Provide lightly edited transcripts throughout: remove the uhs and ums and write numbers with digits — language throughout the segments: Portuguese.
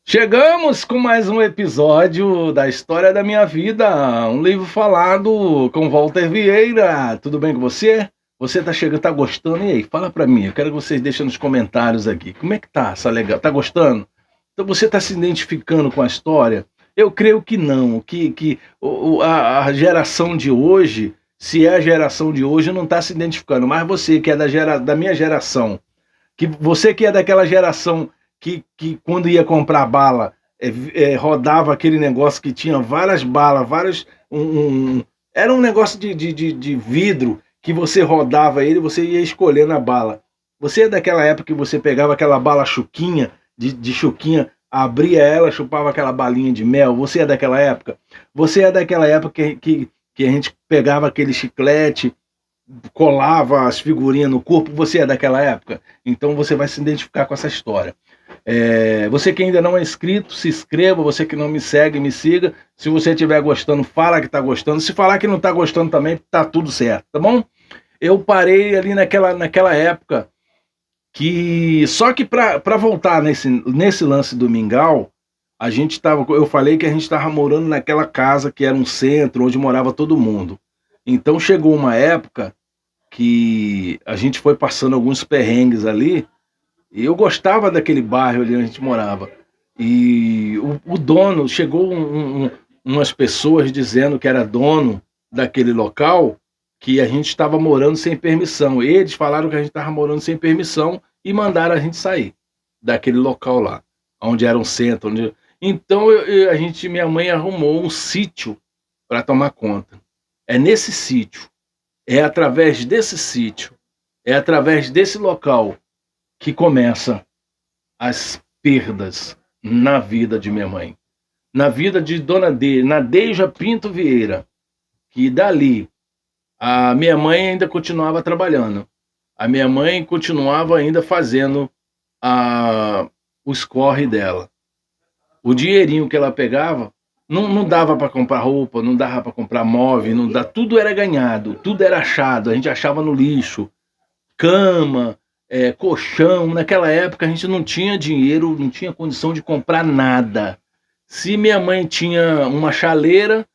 Chegamos com mais um episódio da História da Minha Vida, um livro falado com Walter Vieira. Tudo bem com você? Você tá chegando, tá gostando? E aí, fala pra mim, eu quero que vocês deixem nos comentários aqui. Como é que tá essa legal? Tá gostando? Então você tá se identificando com a história? Eu creio que não, que a geração de hoje, se é a geração de hoje, não tá se identificando, mas você que é da minha geração, que você que é daquela geração que quando ia comprar bala, rodava aquele negócio que tinha várias balas, era um negócio de vidro que você rodava ele, você ia escolhendo a bala. Você é daquela época que você pegava aquela bala chuquinha, de chuquinha, abria ela, chupava aquela balinha de mel. Você é daquela época? Você é daquela época que a gente pegava aquele chiclete, colava as figurinhas no corpo. Você é daquela época? Então você vai se identificar com essa história. Você que ainda não é inscrito, se inscreva. Você que não me segue, me siga. Se você estiver gostando, fala que está gostando. Se falar que não está gostando também, tá tudo certo, tá bom? Eu parei ali naquela época que... Só que para voltar nesse lance do Mingau, eu falei que a gente estava morando naquela casa que era um centro, onde morava todo mundo. Então chegou uma época que a gente foi passando alguns perrengues ali, e eu gostava daquele bairro ali onde a gente morava. E o dono, chegou umas pessoas dizendo que era dono daquele local, que a gente estava morando sem permissão. Eles falaram que a gente estava morando sem permissão e mandaram a gente sair daquele local lá, onde era um centro. Então minha mãe arrumou um sítio para tomar conta. É nesse sítio, é através desse sítio, é através desse local que começa as perdas na vida de minha mãe, na vida de Dona Nadeja Pinto Vieira, que dali a minha mãe ainda continuava trabalhando, a minha mãe continuava ainda fazendo o escorre dela. O dinheirinho que ela pegava não dava para comprar roupa, não dava para comprar móvel, tudo era ganhado, tudo era achado, a gente achava no lixo, cama, colchão. Naquela época a gente não tinha dinheiro, não tinha condição de comprar nada. Se minha mãe tinha uma chaleira,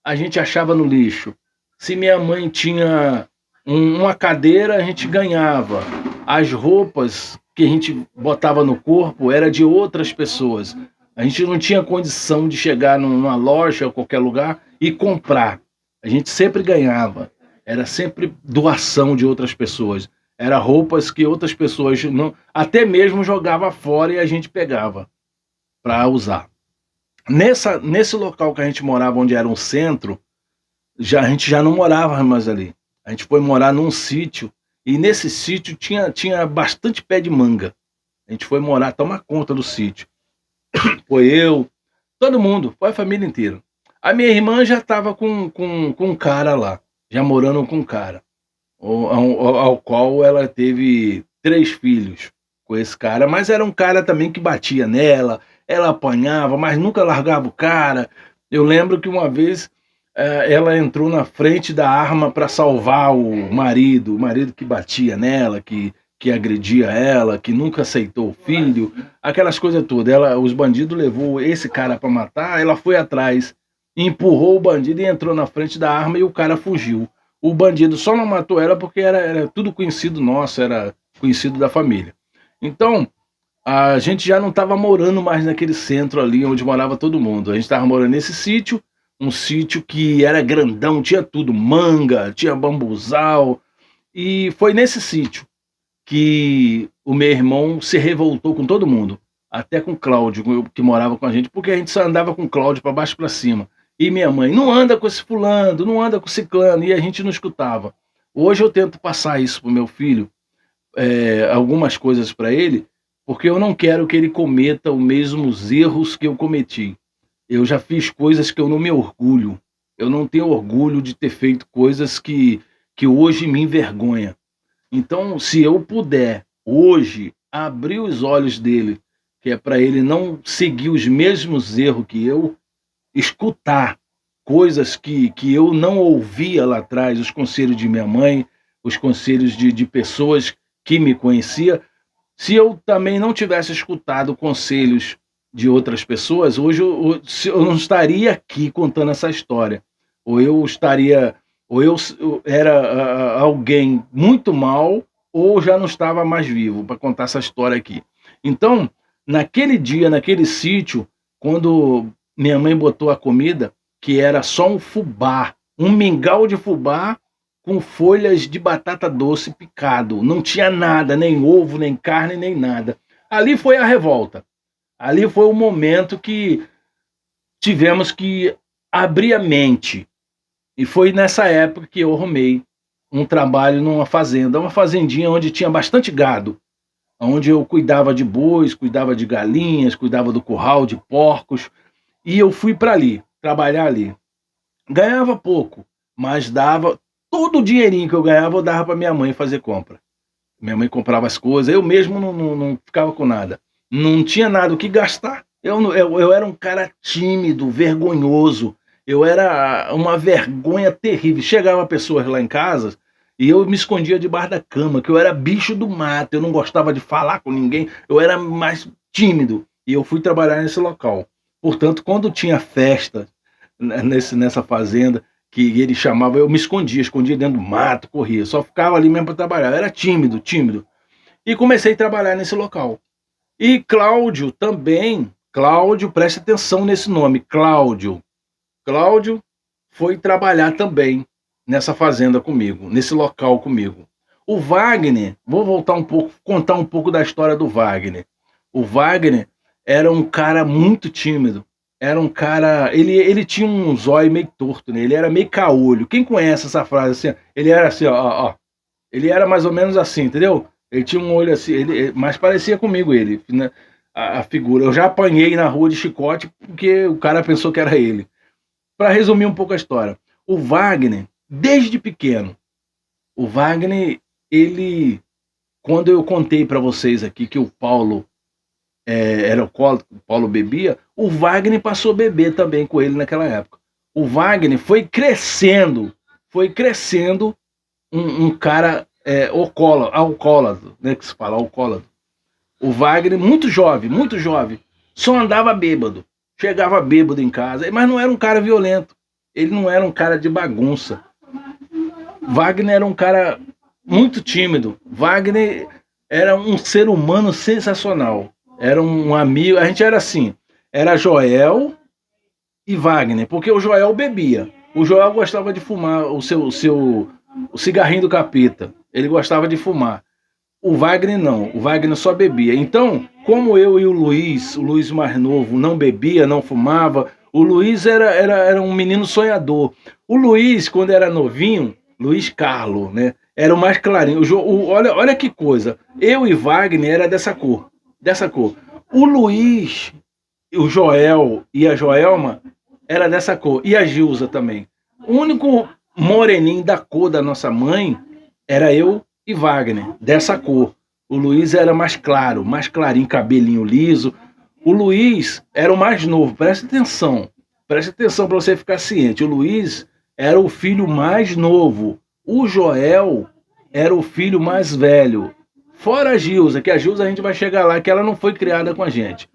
a gente achava no lixo. Se minha mãe tinha uma cadeira, a gente ganhava. As roupas que a gente botava no corpo era de outras pessoas. A gente não tinha condição de chegar numa loja ou qualquer lugar e comprar. A gente sempre ganhava. Era sempre doação de outras pessoas. Era roupas que outras pessoas não, até mesmo jogava fora, e a gente pegava para usar. Nesse local que a gente morava, onde era um centro, a gente já não morava mais ali. A gente foi morar num sítio, e nesse sítio tinha bastante pé de manga. A gente foi morar, tomar conta do sítio. Foi eu, todo mundo, foi a família inteira. A minha irmã já estava com um cara lá, já morando com um cara, ao qual ela teve 3 filhos com esse cara, mas era um cara também que batia nela, ela apanhava, mas nunca largava o cara. Eu lembro que uma vez ela entrou na frente da arma para salvar o marido que batia nela, que agredia ela, que nunca aceitou o filho, aquelas coisas todas. Os bandidos levou esse cara para matar, ela foi atrás, empurrou o bandido e entrou na frente da arma, e o cara fugiu. O bandido só não matou ela porque era tudo conhecido nosso, era conhecido da família. Então, a gente já não estava morando mais naquele centro ali onde morava todo mundo. A gente estava morando nesse sítio, um sítio que era grandão, tinha tudo, manga, tinha bambuzal. E foi nesse sítio que o meu irmão se revoltou com todo mundo, até com o Cláudio, que morava com a gente, porque a gente só andava com o Cláudio para baixo e para cima. E minha mãe, não anda com esse fulano, não anda com ciclano, e a gente não escutava. Hoje eu tento passar isso pro meu filho, algumas coisas para ele, porque eu não quero que ele cometa os mesmos erros que eu cometi. Eu já fiz coisas que eu não me orgulho. Eu não tenho orgulho de ter feito coisas que hoje me envergonha. Então, se eu puder, hoje, abrir os olhos dele, que é para ele não seguir os mesmos erros que eu, escutar coisas que eu não ouvia lá atrás, os conselhos de minha mãe, os conselhos de pessoas que me conhecia, se eu também não tivesse escutado conselhos de outras pessoas, hoje eu não estaria aqui contando essa história. Ou eu estaria, eu era alguém muito mal, ou já não estava mais vivo para contar essa história aqui. Então, naquele dia, naquele sítio, quando minha mãe botou a comida, que era só um fubá, um mingau de fubá com folhas de batata doce picado. Não tinha nada, nem ovo, nem carne, nem nada. Ali foi a revolta. Ali foi o momento que tivemos que abrir a mente. E foi nessa época que eu arrumei um trabalho numa fazenda, uma fazendinha onde tinha bastante gado, onde eu cuidava de bois, cuidava de galinhas, cuidava do curral de porcos, e eu fui para ali, trabalhar ali. Ganhava pouco, mas dava todo o dinheirinho que eu ganhava, eu dava para minha mãe fazer compra. Minha mãe comprava as coisas, eu mesmo não ficava com nada. Não tinha nada o que gastar. Eu era um cara tímido, vergonhoso. Eu era uma vergonha terrível. Chegava pessoas lá em casa e eu me escondia debaixo da cama, que eu era bicho do mato, eu não gostava de falar com ninguém, eu era mais tímido. E eu fui trabalhar nesse local. Portanto, quando tinha festa nessa fazenda, que ele chamava, eu me escondia dentro do mato, corria, só ficava ali mesmo para trabalhar. Eu era tímido, tímido. E comecei a trabalhar nesse local. E Cláudio também, Cláudio, preste atenção nesse nome, Cláudio. Cláudio foi trabalhar também nessa fazenda comigo, nesse local comigo. O Wagner, vou voltar um pouco, contar um pouco da história do Wagner. O Wagner era um cara muito tímido. Era um cara. Ele tinha um zóio meio torto, né? Ele era meio caolho. Quem conhece essa frase assim? Ele era assim, ó. Ele era mais ou menos assim, entendeu? Ele tinha um olho assim, mas parecia comigo ele, né? A figura. Eu já apanhei na rua de chicote porque o cara pensou que era ele. Para resumir um pouco a história, o Wagner, desde pequeno, o Wagner, ele, quando eu contei para vocês aqui que o Paulo era alcoólico, o Paulo bebia, o Wagner passou a beber também com ele naquela época. O Wagner foi crescendo um cara alcoólatra, né, que se fala alcoólatra. O Wagner, muito jovem, só andava bêbado. Chegava bêbado em casa, mas não era um cara violento. Ele não era um cara de bagunça. Wagner era um cara muito tímido. Wagner era um ser humano sensacional. Era um amigo. A gente era assim. Era Joel e Wagner, porque o Joel bebia. O Joel gostava de fumar o cigarrinho do capeta. Ele gostava de fumar. O Wagner não, o Wagner só bebia. Então, como eu e o Luiz mais novo, não bebia, não fumava, o Luiz era um menino sonhador. O Luiz, quando era novinho, Luiz Carlos, né? Era o mais clarinho. Olha que coisa. Eu e Wagner era dessa cor. Dessa cor. O Luiz, o Joel e a Joelma era dessa cor. E a Gilza também. O único moreninho da cor da nossa mãe era eu e Wagner, dessa cor. O Luiz era mais claro, mais clarinho, cabelinho liso. O Luiz era o mais novo, presta atenção para você ficar ciente. O Luiz era o filho mais novo. O Joel era o filho mais velho. Fora a Gilza, que a Gilza a gente vai chegar lá, que ela não foi criada com a gente.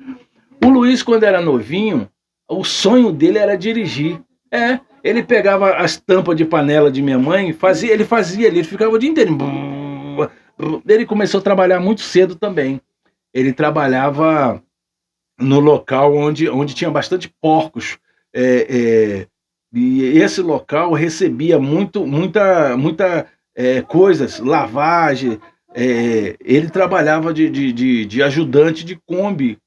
O Luiz, quando era novinho, o sonho dele era dirigir. Ele pegava as tampas de panela de minha mãe, ele ficava o dia inteiro. Ele começou a trabalhar muito cedo também. Ele trabalhava no local onde tinha bastante porcos. E esse local recebia muita coisas, lavagem. Ele trabalhava de ajudante de Kombi,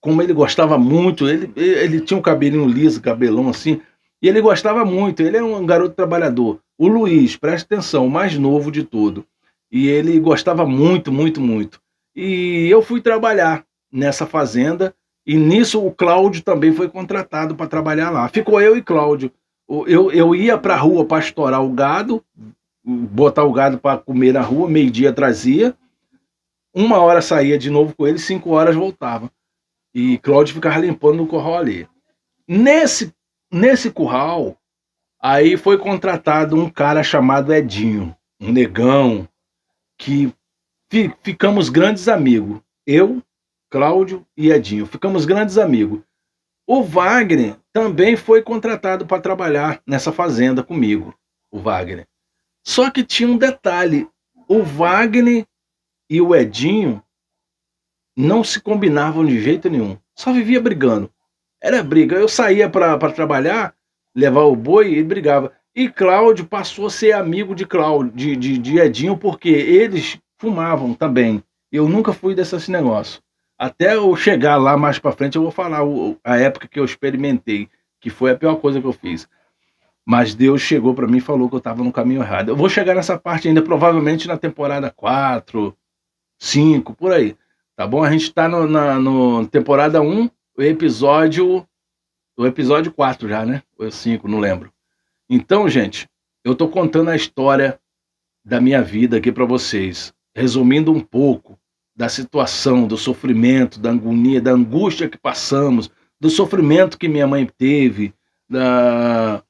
como ele gostava muito. Ele tinha um cabelinho liso, cabelão assim, e ele gostava muito. Ele é um garoto trabalhador. O Luiz, presta atenção, o mais novo de tudo. E ele gostava muito, muito, muito. E eu fui trabalhar nessa fazenda, e nisso o Cláudio também foi contratado para trabalhar lá. Ficou eu e Cláudio. Eu ia para a rua pastorar o gado, botar o gado para comer na rua, meio-dia trazia, 1 hora saía de novo com ele, 5 horas voltava. E Cláudio ficava limpando no curral ali. Nesse curral, aí foi contratado um cara chamado Edinho, um negão, que ficamos grandes amigos. Eu, Cláudio e Edinho. Ficamos grandes amigos. O Wagner também foi contratado para trabalhar nessa fazenda comigo, o Wagner. Só que tinha um detalhe, o Wagner e o Edinho não se combinavam de jeito nenhum, só vivia brigando. Era briga, eu saía para trabalhar, levar o boi e brigava. E Cláudio passou a ser amigo de Cláudio, de Edinho, porque eles fumavam também. Eu nunca fui desse negócio. Até eu chegar lá mais para frente, eu vou falar a época que eu experimentei, que foi a pior coisa que eu fiz. Mas Deus chegou para mim e falou que eu estava no caminho errado. Eu vou chegar nessa parte ainda, provavelmente na temporada 4, 5, por aí. Tá bom? A gente está no temporada 1, o episódio 4 já, né? Ou 5, não lembro. Então, gente, eu tô contando a história da minha vida aqui para vocês, resumindo um pouco da situação, do sofrimento, da agonia, da angústia que passamos, do sofrimento que minha mãe teve, da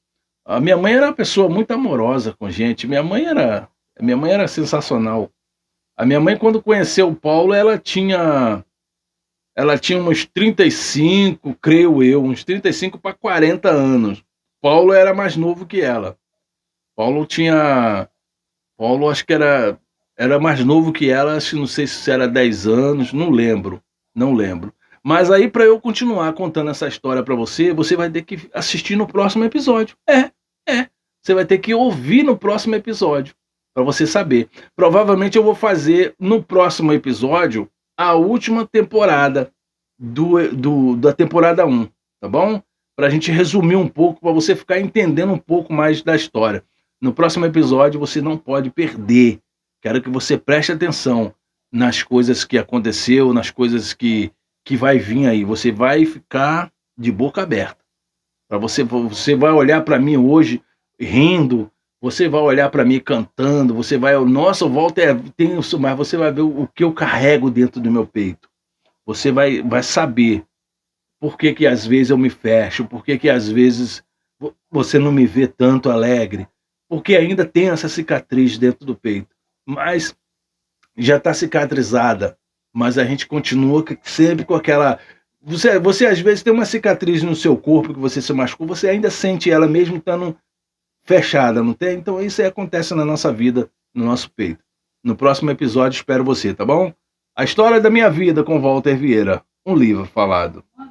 a minha mãe era uma pessoa muito amorosa com a gente. Minha mãe era sensacional. A minha mãe, quando conheceu o Paulo, ela tinha uns 35, creio eu, uns 35 para 40 anos. Paulo era mais novo que ela. Paulo tinha. Paulo, acho que era mais novo que ela, acho que não sei se era 10 anos, não lembro. Não lembro. Mas aí, para eu continuar contando essa história para você, você vai ter que assistir no próximo episódio. É. Você vai ter que ouvir no próximo episódio, para você saber. Provavelmente eu vou fazer no próximo episódio a última temporada da temporada 1, tá bom? Para a gente resumir um pouco, para você ficar entendendo um pouco mais da história. No próximo episódio você não pode perder. Quero que você preste atenção nas coisas que aconteceu, nas coisas que vai vir aí. Você vai ficar de boca aberta. Você vai olhar para mim hoje rindo, você vai olhar para mim cantando, você vai, nossa, o Walter tem isso, mas você vai ver o que eu carrego dentro do meu peito. Você vai saber por que que às vezes eu me fecho, por que que às vezes você não me vê tanto alegre, porque ainda tem essa cicatriz dentro do peito, mas já está cicatrizada, mas a gente continua sempre com aquela. Você às vezes tem uma cicatriz no seu corpo que você se machucou, você ainda sente ela mesmo estando fechada, não tem? Então isso aí acontece na nossa vida, no nosso peito. No próximo episódio espero você, tá bom? A história da minha vida com Walter Vieira, um livro falado.